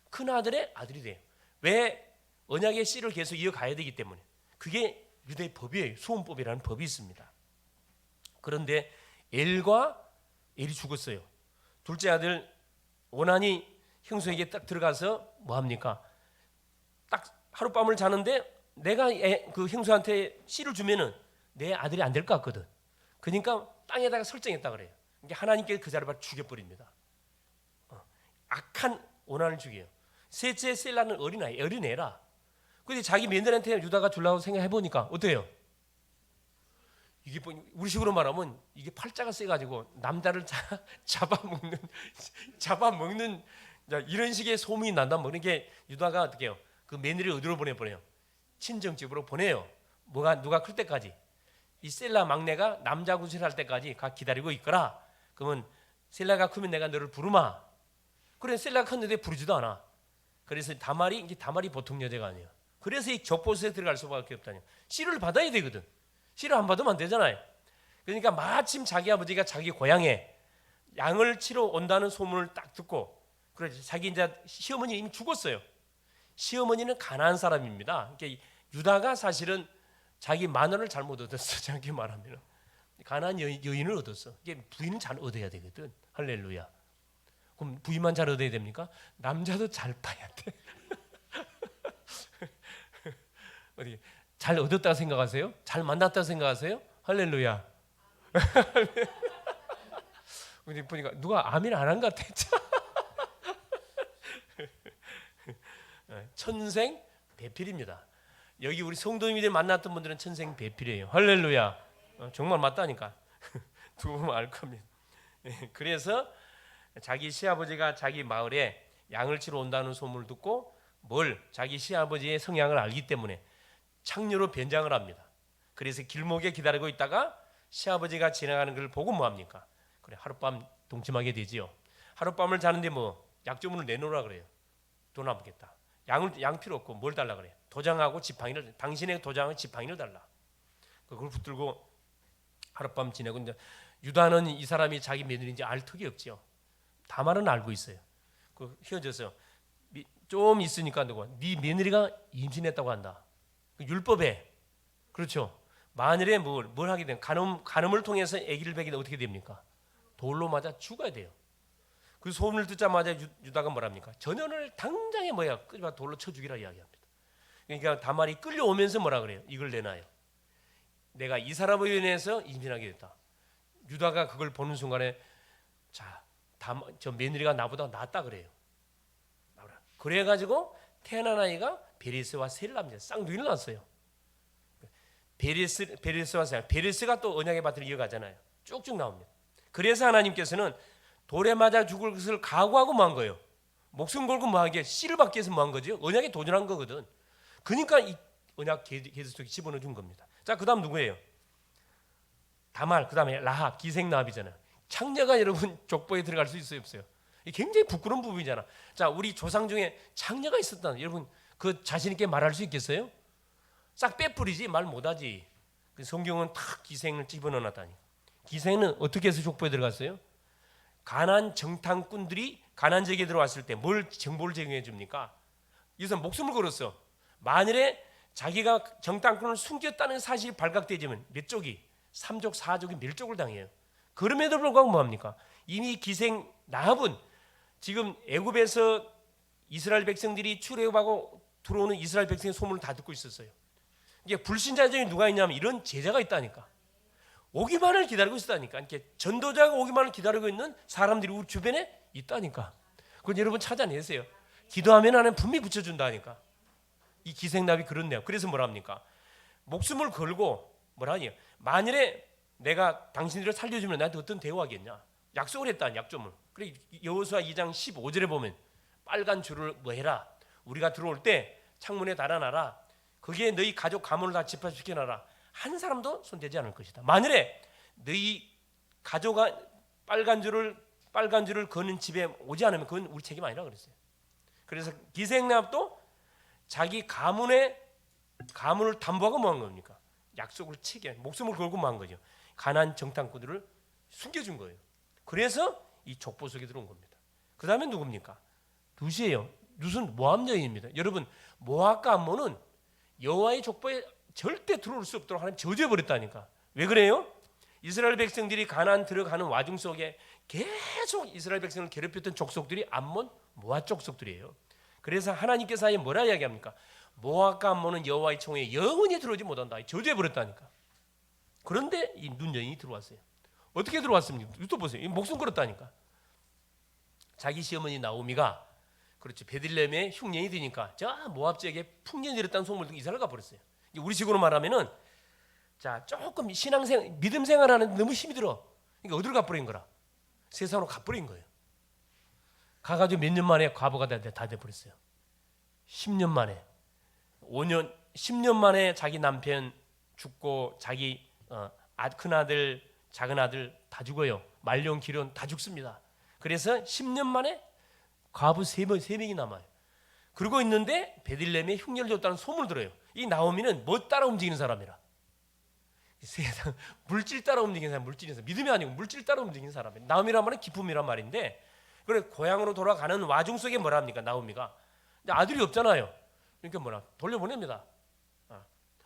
큰아들의 아들이 돼요. 왜? 언약의 씨를 계속 이어가야 되기 때문에. 그게 유대의 법이에요. 수혼법이라는 법이 있습니다. 그런데 엘이 죽었어요. 둘째 아들 오난이 형수에게 딱 들어가서 뭐 합니까? 딱 하룻밤을 자는데 내가 그 형수한테 씨를 주면은 내 아들이 안 될 것 같거든. 그러니까 땅에다가 설정했다 그래요. 그러니까 하나님께 그 자를 죽여버립니다. 악한 오난을 죽여요. 셋째 셀라는 어린애라. 근데 자기 며느리한테 유다가 주려고 생각해 보니까 어때요? 이게 우리 식으로 말하면 이게 팔자가 세가지고 남자를 잡아먹는 이런 식의 소문이 난단 말이에요. 이게 유다가 어떻게 해요? 그 며느리를 어디로 보내요? 친정집으로 보내요. 누가 클 때까지. 이 셀라 막내가 남자 구실할 때까지 기다리고 있거라. 그러면 셀라가 크면 내가 너를 부르마. 그래, 셀라가 컸는데 부르지도 않아. 그래서 다말이 보통 여자가 아니에요. 그래서 이 적보수에 들어갈 수밖에 없다니. 씨를 받아야 되거든. 씨를 안 받으면 안 되잖아요. 그러니까 마침 자기 아버지가 자기 고향에 양을 치러 온다는 소문을 딱 듣고, 그래서 자기 이제 시어머니 이미 죽었어요. 시어머니는 가난한 사람입니다. 그러니까 유다가 사실은 자기 마누라를 잘못 얻었어. 자기 말하면 가난한 여인을 얻었어. 이게 부인은 잘 얻어야 되거든. 할렐루야. 그럼 부인만 잘 얻어야 됩니까? 남자도 잘 봐야 돼. 어디 잘 얻었다고 생각하세요? 잘 만났다고 생각하세요? 할렐루야. 우리 보니까 누가 아멘 안 한 것 같아. 천생 배필입니다. 여기 우리 성도님들 만났던 분들은 천생 배필이에요. 할렐루야. 정말 맞다니까. 두고 보면 알 겁니다. 그래서 자기 시아버지가 자기 마을에 양을 치러 온다는 소문을 듣고 자기 시아버지의 성향을 알기 때문에 창녀로 변장을 합니다. 그래서 길목에 기다리고 있다가 시아버지가 지나가는 걸 보고 뭐 합니까? 그래, 하룻밤 동침하게 되지요. 하룻밤을 자는데 약조문을 내놓으라 그래요. 돈 안 받겠다. 양 필요 없고 뭘 달라 그래요? 도장하고 지팡이를, 당신의 도장하고 지팡이를 달라. 그걸 붙들고 하룻밤 지내고, 이제 유다는 이 사람이 자기 며느리인지 알 턱이 없지요. 다말은 알고 있어요. 헤어져서 좀 있으니까 네 며느리가 임신했다고 한다. 율법에 그렇죠. 만일에 뭘 하게 되면 간음을 통해서 아기를 베기면 어떻게 됩니까? 돌로 맞아 죽어야 돼요. 그 소문을 듣자마자 유다가 뭐랍니까? 전현을 당장에 끌려 돌로 쳐 죽이라 이야기합니다. 그러니까 다말이 끌려오면서 뭐라 그래요? 이걸 내놔요. 내가 이 사람으로 인해서 임신하게 됐다. 유다가 그걸 보는 순간에 저 며느리가 나보다 낫다 그래요. 그래가지고 태어난 아이가 베레스와 셀을 낳습니다. 쌍둥이를 낳았어요. 베레스와 셀. 베레스가 또 언약의 밭을 이어가잖아요. 쭉쭉 나옵니다. 그래서 하나님께서는 돌에 맞아 죽을 것을 각오하고 뭐한 거예요? 목숨 걸고 뭐한 게 씨를 받기 위해서 뭐한 거죠? 언약에 도전한 거거든. 그러니까 이 언약 계획 속에 집어넣어 준 겁니다. 자, 그다음 누구예요? 다말, 그다음에 라합, 기생라합이잖아요. 창녀가 여러분 족보에 들어갈 수 있어요, 없어요? 이게 굉장히 부끄러운 부분이잖아. 자, 우리 조상 중에 창녀가 있었다는 여러분 그 자신 있게 말할 수 있겠어요? 싹 빼뿌리지 말 못하지. 성경은 탁 기생을 집어넣어놨다니. 기생은 어떻게 해서 족보에 들어갔어요? 가나안 정탐꾼들이 가나안 지역에 들어왔을 때 뭘 정보를 제공해 줍니까? 이 사람 목숨을 걸었어. 만일에 자기가 정탐꾼을 숨겼다는 사실이 발각되지면 몇 족이? 3족, 4족이 멸족을 당해요. 그럼에도 불구하고 뭐합니까? 이미 기생 라합은 지금 애굽에서 이스라엘 백성들이 출애굽하고 들어오는 이스라엘 백성의 소문을 다 듣고 있었어요. 이게 불신자 중에 누가 있냐면 이런 제자가 있다니까. 오기만을 기다리고 있었다니까. 이렇게 전도자가 오기만을 기다리고 있는 사람들이 우리 주변에 있다니까. 그건 여러분 찾아내세요. 기도하면 하나님 분명히 붙여준다니까. 이 기생납이 그렇네요. 그래서 뭐랍니까? 목숨을 걸고 뭐라니? 만일에 내가 당신들을 살려주면 나한테 어떤 대우하겠냐? 약속을 했다니 약점을. 그래 여호수아 2장 15절에 보면 빨간 줄을 뭐 해라. 우리가 들어올 때 창문에 달아놔라. 거기에 너희 가족 가문을 다 집합시켜놔라. 한 사람도 손대지 않을 것이다. 만일에 너희 가족가 빨간 줄을 거는 집에 오지 않으면 그건 우리 책임 아니라 그랬어요. 그래서 기생납도 자기 가문을 담보하고 뭐 한 겁니까? 약속을 체계, 목숨을 걸고 뭐 한 거죠. 가나안 정탐꾼들을 숨겨준 거예요. 그래서 이 족보 속에 들어온 겁니다. 그 다음에 누굽니까? 룻이에요. 룻은 모압 여인입니다. 여러분 모압과 암몬은 여호와의 족보에 절대 들어올 수 없도록 하나님 저주해버렸다니까. 왜 그래요? 이스라엘 백성들이 가나안 들어가는 와중 속에 계속 이스라엘 백성을 괴롭혔던 족속들이 암몬, 모압 족속들이에요. 그래서 하나님께서 아예 뭐라 이야기합니까? 모압과 암몬은 여호와의 총에 영원히 들어오지 못한다. 저주해버렸다니까. 그런데 이 룻 여인이 들어왔어요. 어떻게 들어왔습니까? 또 보세요. 목숨 걸었다니까. 자기 시어머니 나오미가 그렇죠. 베들레헴에 흉년이 되니까 저 모압 지역에 풍년이 내렸다는 소문을 듣고 이사를 가버렸어요. 우리 식으로 말하면은 자 조금 신앙생활, 믿음 생활하는데 너무 힘이 들어. 그러니까 어디로 가버린 거라? 세상으로 가버린 거예요. 가가지고 몇 년 만에 과부가 다 돼버렸어요. 10년 만에 10년 만에 자기 남편 죽고 자기 큰아들 작은아들 다 죽어요. 말년 기련 다 죽습니다. 그래서 10년 만에 과부 3명이 남아요. 그러고 있는데 베들레헴에 흉년을 줬다는 소문을 들어요. 이 나오미는 뭐 따라 움직이는 사람이라. 세상 물질 따라 움직이는 사람, 물질에서 믿음이 아니고 물질 따라 움직이는 사람이에요. 나오미란 말은 기쁨이란 말인데 그래 고향으로 돌아가는 와중 속에 뭐랍니까? 나오미가 아들이 없잖아요. 그러니까 돌려보냅니다.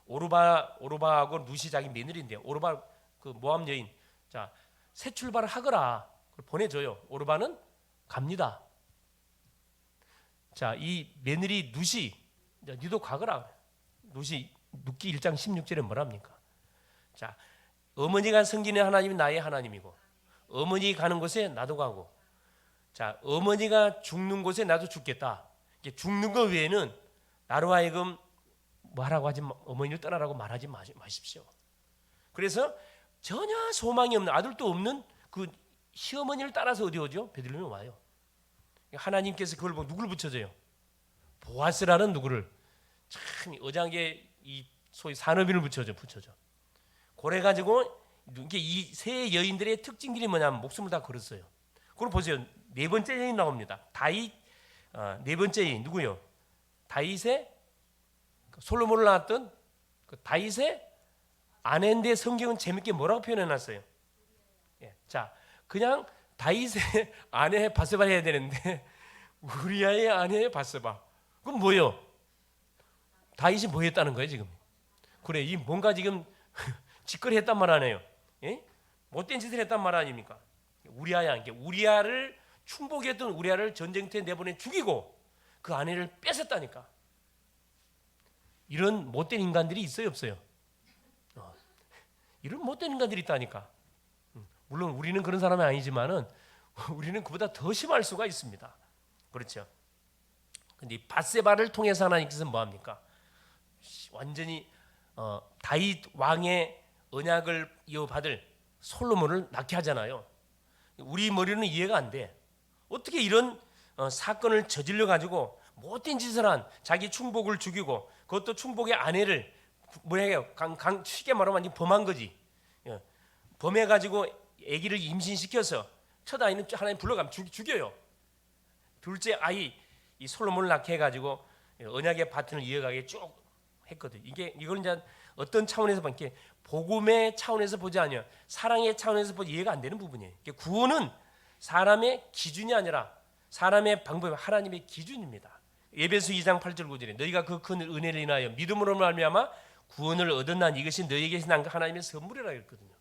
오르바하고 룻이 자기 며느리인데 오르바 그 모압 여인 자 새 출발을 하거라 보내줘요. 오르바는 갑니다. 자 이 며느리 룻이 니도 가거라. 룻이 룻기 1장 16절에 뭐랍니까? 자 어머니가 섬기는 하나님이 나의 하나님이고 어머니 가는 곳에 나도 가고 자 어머니가 죽는 곳에 나도 죽겠다. 죽는 것 외에는 나로 하여금 뭐하라고 하지 어머니를 떠나라고 말하지 마십시오. 그래서 전혀 소망이 없는 아들도 없는 그 시어머니를 따라서 어디 오죠? 베들레헴에 와요. 하나님께서 그걸 보고 누구를 붙여줘요? 보아스라는 누구를 참 어장에 이 소위 산업인을 붙여줘. 그래 가지고 이 세 여인들의 특징들이 뭐냐면 목숨을 다 걸었어요. 그걸 보세요. 네 번째 여인 나옵니다. 다윗 네 번째 여인 누구요? 다윗의 솔로몬을 낳았던 그 다윗의 아내인데 성경은 재밌게 뭐라고 표현해놨어요? 자, 그냥 다윗의 아내 바세바 해야 되는데 우리아의 아내 바세바. 그럼 뭐예요? 다윗이 뭐 했다는 거예요 지금? 그래, 이 뭔가 지금 짓거리 했단 말 아니에요. 예? 못된 짓을 했단 말 아닙니까? 우리아를 충복했던 우리아를 전쟁터에 내보내 죽이고 그 아내를 뺏었다니까. 이런 못된 인간들이 있어요, 없어요? 이런 못된 인간들이 있다니까. 물론 우리는 그런 사람이 아니지만은 우리는 그보다 더 심할 수가 있습니다. 그렇죠? 근데 이 밧세바를 통해서 하나님께서 뭐 합니까? 완전히 다윗 왕의 언약을 이어받을 솔로몬을 낳게 하잖아요. 우리 머리는 이해가 안 돼. 어떻게 이런 사건을 저질러 가지고 못된 짓을 한 자기 충복을 죽이고 그것도 충복의 아내를 뭐예요? 쉽게 말하면 완전 범한 거지. 범해 가지고 아기를 임신시켜서 첫 아이는 하나님 불러가면 죽여요. 둘째 아이 이 솔로몬을 낳게 해가지고 언약의 바튼을 이어가게 쭉 했거든. 이걸 이제 어떤 차원에서 봐, 이렇게 복음의 차원에서 보지 않아요. 사랑의 차원에서 보지 이해가 안 되는 부분이에요. 구원은 사람의 기준이 아니라 사람의 방법이 하나님의 기준입니다. 에베소 2장 8절 9절에 너희가 그 큰 은혜를 인하여 믿음으로 말미암아 구원을 얻었나니 이것이 너희에게서 난 하나님의 선물이라 했거든요.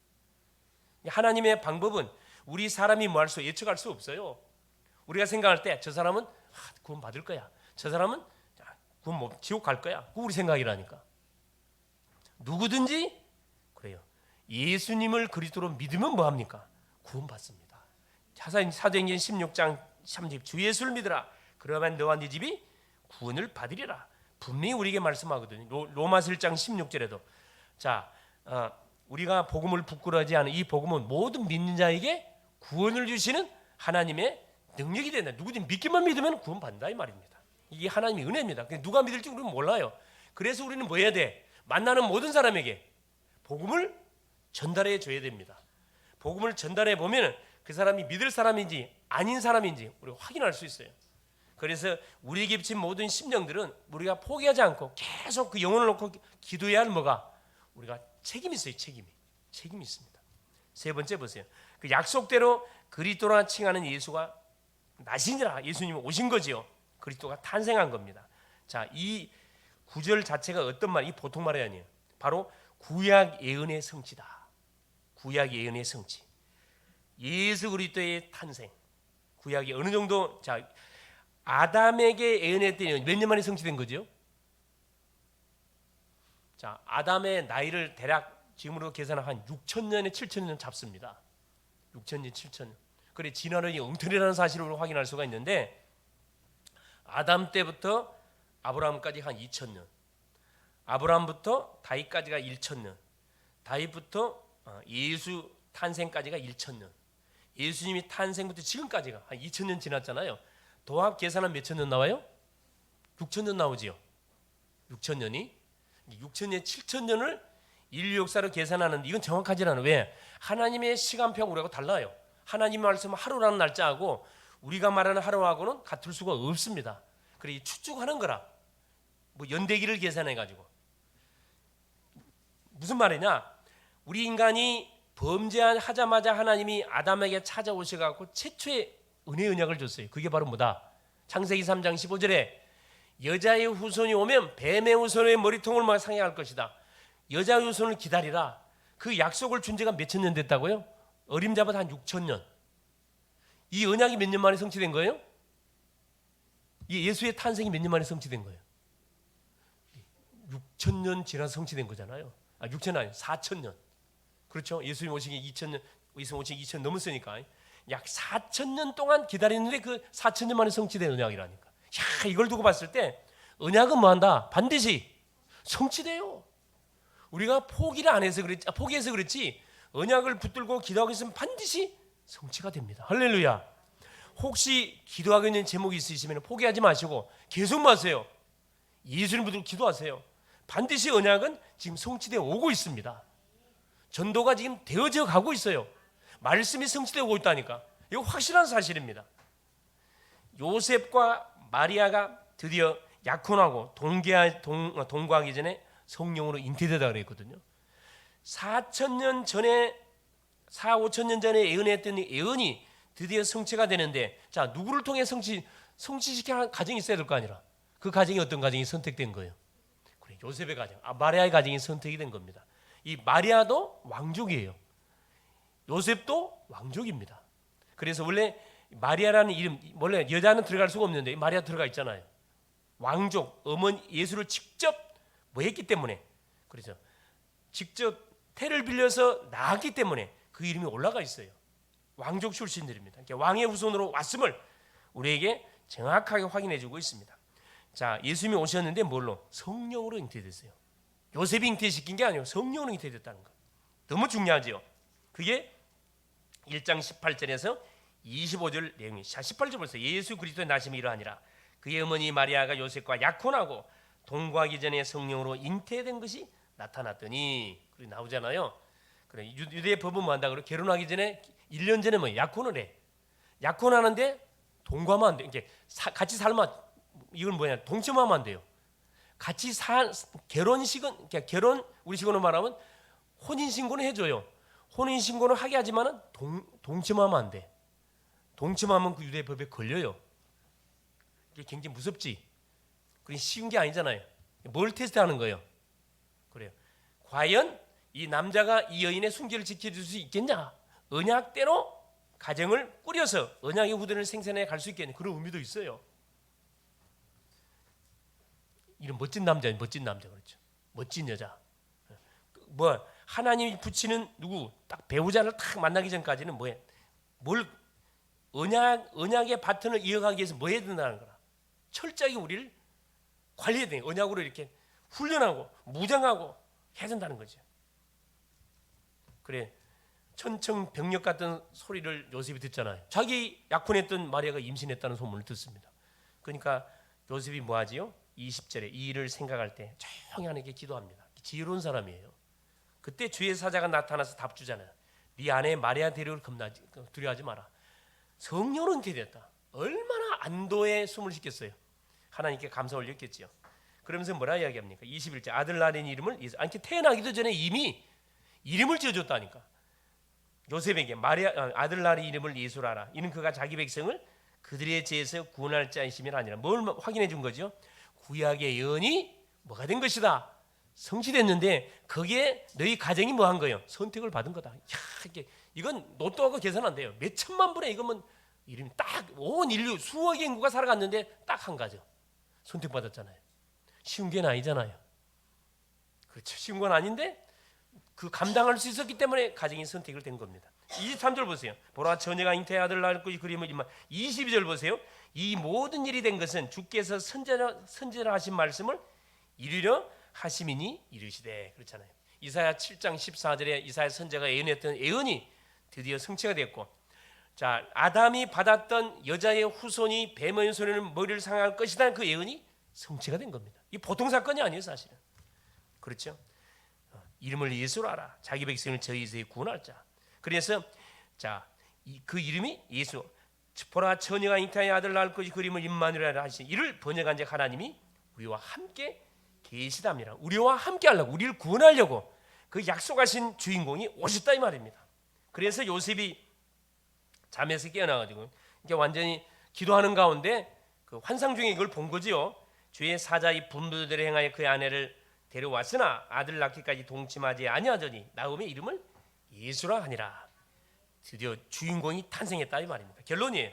하나님의 방법은 우리 사람이 뭐 할 수 예측할 수 없어요. 우리가 생각할 때 저 사람은 구원 받을 거야. 저 사람은 구원 지옥 갈 거야. 그거 우리 생각이라니까. 누구든지 그래요. 예수님을 그리스도로 믿으면 뭐 합니까? 구원 받습니다. 사도행전 16장 30 주 예수를 믿으라. 그러면 너와 네 집이 구원을 받으리라. 분명히 우리에게 말씀하거든요. 로마서 1장 16절에도 자 우리가 복음을 부끄러워하지 않은 이 복음은 모든 믿는 자에게 구원을 주시는 하나님의 능력이 된다. 누구든지 믿기만 믿으면 구원 받는다 이 말입니다. 이게 하나님의 은혜입니다. 누가 믿을지 우리는 몰라요. 그래서 우리는 뭐 해야 돼? 만나는 모든 사람에게 복음을 전달해 줘야 됩니다. 복음을 전달해 보면 그 사람이 믿을 사람인지 아닌 사람인지 우리가 확인할 수 있어요. 그래서 우리에게 비친 모든 심령들은 우리가 포기하지 않고 계속 그 영혼을 놓고 기도해야 할 뭐가 우리가 책임이 있어요. 책임이 있습니다. 세 번째 보세요. 그 약속대로 그리스도라 칭하는 예수가 나시니라. 예수님이 오신 거지요. 그리스도가 탄생한 겁니다. 자, 이 구절 자체가 어떤 말? 이 보통 말이 아니에요. 바로 구약 예언의 성취다. 구약 예언의 성취. 예수 그리스도의 탄생. 구약이 어느 정도 자 아담에게 예언했더니 몇 년 만에 성취된 거죠? 자, 아담의 나이를 대략 지금으로 계산하면 한 6,000년에 7,000년 잡습니다. 6,000년, 7,000년. 그래 진화론이 엉터리라는 사실을 확인할 수가 있는데 아담 때부터 아브라함까지 한 2,000년. 아브라함부터 다윗까지가 1,000년. 다윗부터 예수 탄생까지가 1,000년. 예수님이 탄생부터 지금까지가 한 2,000년 지났잖아요. 도합 계산은 몇 천 년 나와요? 6,000년 나오지요. 6,000년이 6,000년, 7,000년을 인류 역사로 계산하는데 이건 정확하지 않아요. 왜? 하나님의 시간표하고 우리하고 달라요. 하나님의 말씀은 하루라는 날짜하고 우리가 말하는 하루하고는 같을 수가 없습니다. 그래 추측하는 거라. 뭐 연대기를 계산해 가지고 무슨 말이냐? 우리 인간이 범죄하자마자 하나님이 아담에게 찾아오셔 갖고 최초의 은혜 언약을 줬어요. 그게 바로 뭐다? 창세기 3장 15절에 여자의 후손이 오면 뱀의 후손의 머리통을 상해할 것이다. 여자의 후손을 기다리라. 그 약속을 준 지가 몇천 년 됐다고요? 어림잡아도 한 6,000년. 이 언약이 몇 년 만에 성취된 거예요? 이 예수의 탄생이 몇 년 만에 성취된 거예요? 6,000년 지나서 성취된 거잖아요. 6,000년 아니 4,000년. 그렇죠? 예수님 오시기 2,000년, 예수님 오시기 2,000년 넘었으니까 약 4,000년 동안 기다렸는데 그 4,000년 만에 성취된 언약이라니까. 야, 이걸 두고 봤을 때 언약은 뭐한다? 반드시 성취돼요. 우리가 포기를 안 해서 그랬지, 포기해서 그랬지 언약을 붙들고 기도하고 있으면 반드시 성취가 됩니다. 할렐루야. 혹시 기도하고 있는 제목이 있으시면 포기하지 마시고 계속 마세요. 예수님 붙들고 기도하세요. 반드시 언약은 지금 성취되어 오고 있습니다. 전도가 지금 되어져 가고 있어요. 말씀이 성취되고 있다니까. 이거 확실한 사실입니다. 요셉과 마리아가 드디어 약혼하고 동거하기 전에 성령으로 잉태되다 그랬거든요. 4,000년 전에 5,000년 전에 예언했던 예언이 드디어 성취가 되는데 자 누구를 통해 성취시키는 가정이 있어야 될 거 아니라 그 가정이 어떤 가정이 선택된 거예요? 그래 요셉의 가정, 마리아의 가정이 선택이 된 겁니다. 이 마리아도 왕족이에요. 요셉도 왕족입니다. 그래서 원래 마리아라는 이름, 원래 여자는 들어갈 수가 없는데 마리아 들어가 있잖아요. 왕족, 어머니 예수를 직접 뭐 했기 때문에, 그래서 직접 태를 빌려서 낳았기 때문에 그 이름이 올라가 있어요. 왕족 출신들입니다. 왕의 후손으로 왔음을 우리에게 정확하게 확인해 주고 있습니다. 자, 예수님이 오셨는데 뭘로? 성령으로 잉태됐어요. 요셉이 잉태시킨 게 아니고 성령으로 잉태됐다는 거. 너무 중요하죠. 그게 1장 18절에서 25절 내용이. 18절 보세요. 예수 그리스도의 나심이 이러하니라. 그의 어머니 마리아가 요셉과 약혼하고 동거하기 전에 성령으로 잉태된 것이 나타났더니, 그게 나오잖아요. 그래, 유대의 법은 뭐 한다 그래? 결혼하기 전에 1년 전에 뭐 약혼을 해. 약혼하는데 동거하면 안 돼. 이게 같이 살면, 이건 뭐냐? 동침하면 안 돼요. 같이 결혼식은, 그러니까 결혼, 우리 식으로 말하면 혼인 신고는 해줘요. 혼인 신고는 하게 하지만은 동침하면 안 돼. 동침하면 그 유대 법에 걸려요. 이게 굉장히 무섭지. 그게 쉬운 게 아니잖아요. 뭘 테스트하는 거예요? 그래요. 과연 이 남자가 이 여인의 순결을 지켜줄 수 있겠냐? 언약대로 가정을 꾸려서 언약의 후대를 생산해 갈 수 있겠냐? 그런 의미도 있어요. 이런 멋진 남자, 멋진 남자 그렇죠. 멋진 여자. 뭐 하나님이 붙이는 누구 딱 배우자를 딱 만나기 전까지는 뭐해? 뭘 언약의 바튼을 이어가기 위해서 뭐 해야 된다는 거라. 철저하게 우리를 관리해야 돼. 언약으로 이렇게 훈련하고 무장하고 해야 된다는 거죠. 그래, 천청병력 같은 소리를 요셉이 듣잖아요. 자기 약혼했던 마리아가 임신했다는 소문을 듣습니다. 그러니까 요셉이 뭐 하지요? 20절에 이 일을 생각할 때 조용히 하나님께 기도합니다. 지혜로운 사람이에요. 그때 주의 사자가 나타나서 답 주잖아요. 네 아내 마리아 데려올 두려워하지 마라. 성령으로 잉태됐다. 얼마나 안도의 숨을 쉬겠어요. 하나님께 감사 올렸겠지요. 그러면서 뭐라 이야기합니까? 21절 아들 낳은 이름을 이렇게 태어나기도 전에 이미 이름을 지어줬다니까. 요셉에게 아들 낳은 이름을 예수라라. 이는 그가 자기 백성을 그들의 죄에서 구원할 자이심이라 아니라. 뭘 확인해 준 거죠? 구약의 예언이 뭐가 된 것이다. 성취됐는데 거기에 너희 가정이 뭐 한 거예요? 선택을 받은 거다. 이건 로또하고 계산 안 돼요. 몇 천만 분의 이거면 이름이 딱 온 인류 수억의 인구가 살아갔는데 딱 한 가죠. 선택받았잖아요. 쉬운 게 아니잖아요. 그렇죠. 쉬운 건 아닌데 그 감당할 수 있었기 때문에 가정이 선택을 된 겁니다. 23절 보세요. 보라 처녀가 잉태의 아들 낳을 것이 그림을 임하. 22절 보세요. 이 모든 일이 된 것은 주께서 선지자 하신 말씀을 이루려 하심이니 이르시되. 그렇잖아요. 이사야 7장 14절에 이사야 선지자가 예언했던 예언이 드디어 성취가 됐고, 자 아담이 받았던 여자의 후손이 뱀의 손에는 머리를 상할 것이라는 그 예언이 성취가 된 겁니다. 이 보통 사건이 아니에요, 사실은. 그렇죠? 이름을 예수로 알아. 자기 백성을 저희에서 구원할 자. 그래서 그 이름이 예수. 보라 처녀가 잉태의 아들 낳을 것이 그 이름을 임마누엘이라 하시니 이를 번역한 즉 하나님이 우리와 함께 계시답니다. 우리와 함께 하려고, 우리를 구원하려고 그 약속하신 주인공이 오셨다 이 말입니다. 그래서 요셉이 잠에서 깨어나가지고 이게 완전히 기도하는 가운데 그 환상 중에 이걸 본 거지요. 주의 사자의 분부대로 행하여 그의 아내를 데려왔으나 아들 낳기까지 동침하지 아니하더니 나음의 이름을 예수라 하니라. 드디어 주인공이 탄생했다 이 말입니다. 결론이에요.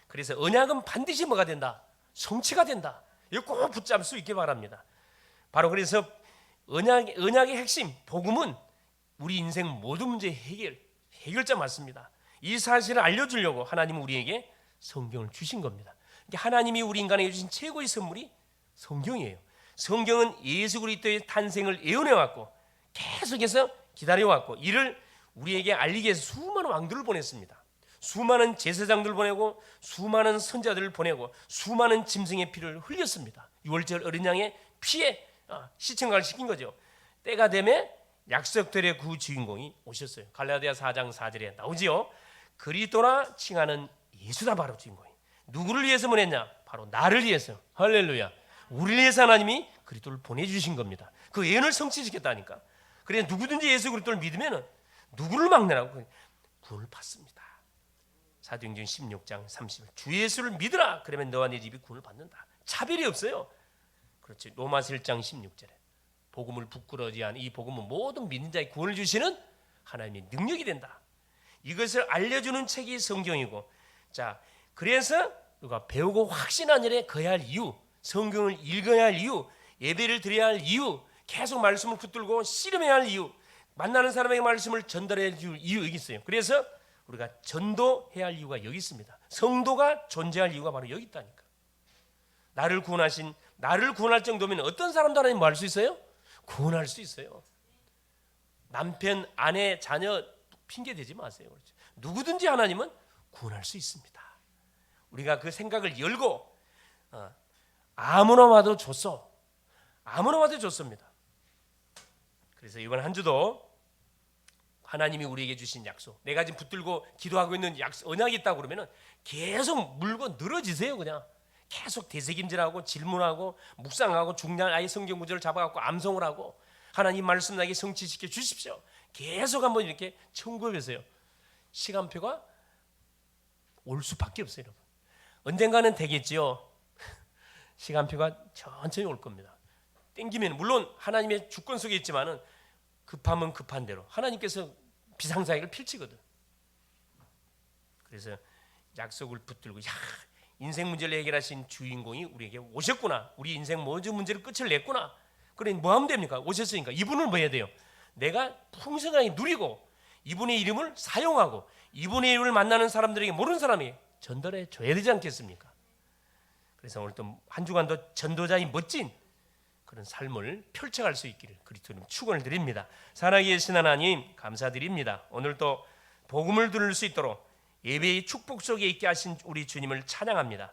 그래서 언약은 반드시 뭐가 된다? 성취가 된다. 이거 꼭 붙잡을 수 있게 바랍니다. 바로 그래서 언약의 핵심 복음은 우리 인생 모든 문제 해결자 맞습니다. 이 사실을 알려주려고 하나님은 우리에게 성경을 주신 겁니다. 하나님이 우리 인간에게 주신 최고의 선물이 성경이에요. 성경은 예수 그리스도의 탄생을 예언해왔고 계속해서 기다려왔고 이를 우리에게 알리기 위해서 수많은 왕들을 보냈습니다. 수많은 제사장들을 보내고 수많은 선자들을 보내고 수많은 짐승의 피를 흘렸습니다. 유월절 어린 양의 피에 시청각을 시킨 거죠. 때가 되면 약속들의 그 주인공이 오셨어요. 갈라디아 4장 4절에 나오지요. 그리스도라 칭하는 예수다 바로 주인공이. 누구를 위해서 보냈냐? 바로 나를 위해서. 할렐루야. 우리를 위해서 하나님이 그리스도를 보내주신 겁니다. 그 예언을 성취시켰다니까. 그래서 누구든지 예수 그리스도를 믿으면 누구를 막내라고 구원을 받습니다. 사도행전 16장 30절 주 예수를 믿으라. 그러면 너와 네 집이 구원을 받는다. 차별이 없어요. 그렇지. 로마서 1장 16절에 복음을 부끄러워하지 이 복음은 모든 믿는 자의 구원을 주시는 하나님의 능력이 된다. 이것을 알려주는 책이 성경이고, 자, 그래서 우리가 배우고 확신한 일에 거해야 할 이유, 성경을 읽어야 할 이유, 예배를 드려야 할 이유, 계속 말씀을 붙들고 씨름해야 할 이유, 만나는 사람에게 말씀을 전달해야 할 이유 여기 있어요. 그래서 우리가 전도해야 할 이유가 여기 있습니다. 성도가 존재할 이유가 바로 여기 있다니까. 나를 구원할 정도면 어떤 사람도 하나님 뭐 할 수 있어요? 구원할 수 있어요. 남편, 아내, 자녀 핑계 대지 마세요. 그렇죠? 누구든지 하나님은 구원할 수 있습니다. 우리가 그 생각을 열고 아무나 와도 줬어. 아무나 와도 줬습니다. 그래서 이번 한 주도 하나님이 우리에게 주신 약속, 내가 지금 붙들고 기도하고 있는 약속, 언약이 있다고 그러면 계속 물고 늘어지세요. 그냥 계속 되새김질하고 질문하고 묵상하고 중요한 아예 성경 구절을 잡아갖고 암송을 하고 하나님 말씀 나에게 성취시켜 주십시오. 계속 한번 이렇게 청구해보세요. 시간표가 올 수밖에 없어요. 여러분. 언젠가는 되겠지요. 시간표가 천천히 올 겁니다. 땡기면 물론 하나님의 주권 속에 있지만은 급하면 급한 대로 하나님께서 비상사역을 펼치거든. 그래서 약속을 붙들고 인생 문제를 해결하신 주인공이 우리에게 오셨구나. 우리 인생 모든 문제를 끝을 냈구나. 그래 뭐 하면 됩니까? 오셨으니까 이분을 뭐 해야 돼요? 내가 풍성하게 누리고 이분의 이름을 사용하고 이분의 이름을 만나는 사람들에게 모르는 사람이 전달해 줘야 되지 않겠습니까? 그래서 오늘 또 한 주간도 전도자의 멋진 그런 삶을 펼쳐갈 수 있기를 그리스도님 축원을 드립니다. 살아계신 계신 하나님 감사드립니다. 오늘 또 복음을 들을 수 있도록 예배의 축복 속에 있게 하신 우리 주님을 찬양합니다.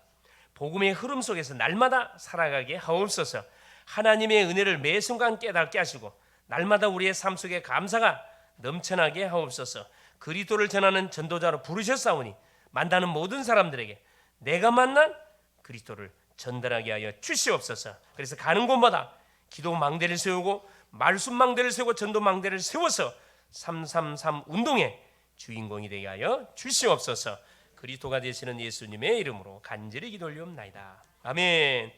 복음의 흐름 속에서 날마다 살아가게 하옵소서. 하나님의 은혜를 매 순간 깨닫게 하시고 날마다 우리의 삶 속에 감사가 넘쳐나게 하옵소서. 그리스도를 전하는 전도자로 부르셨사오니 만나는 모든 사람들에게 내가 만난 그리스도를 전달하게 하여 주시옵소서. 그래서 가는 곳마다 기도 망대를 세우고 말씀 망대를 세우고 전도 망대를 세워서 333 운동의 주인공이 되게 하여 주시옵소서. 그리스도가 되시는 예수님의 이름으로 간절히 기도 올리옵나이다. 아멘.